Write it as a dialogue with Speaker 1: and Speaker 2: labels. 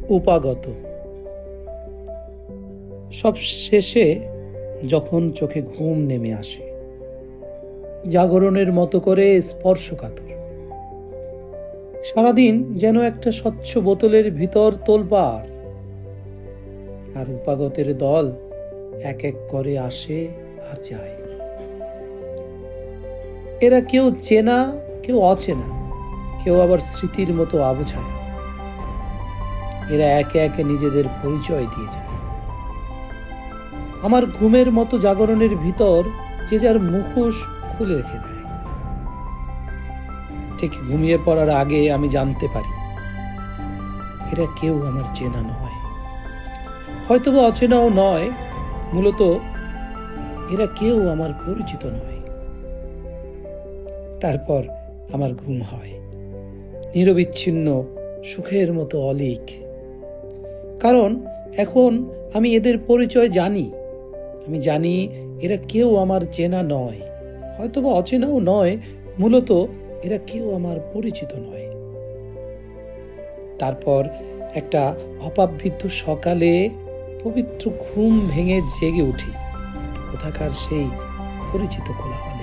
Speaker 1: উপাগত। সব শেষে যখন চোখে ঘুম নেমে আসে, জাগরণের মতো করে স্পর্শকাতর। সারাদিন যেন একটা স্বচ্ছ বোতলের ভিতর তোলপাড়, আর উপাগতের দল এক এক করে আসে আর যায়। এরা কেউ চেনা, কেউ অচেনা, কেউ আবার স্মৃতির মতো আবছায়া। এরা একে একে নিজেদের পরিচয় দিয়ে যায়। আমার ঘুমের মতো জাগরণের ভিতর যে যার মুখোশ খুলে রেখে দেয়। ঠিক ঘুমিয়ে পড়ার আগে আমি জানতে পারি এরা কেউ আমার চেনা নয়, হয়তোবা অচেনাও নয়, মূলত এরা কেউ আমার পরিচিত নয়। তারপর আমার ঘুম হয় নিরবিচ্ছিন্ন, সুখের মতো অলীক। কারণ এখন আমি এদের পরিচয় জানি। আমি জানি এরা কেউ আমার চেনা নয়, হয়তোবা অচেনাও নয়, মূলত এরা কেউ আমার পরিচিত নয়। তারপর একটা অপাবৃদ্ধ সকালে পবিত্র ঘুম ভেঙে জেগে উঠি কোথাকার সেই পরিচিত কোলাহলে।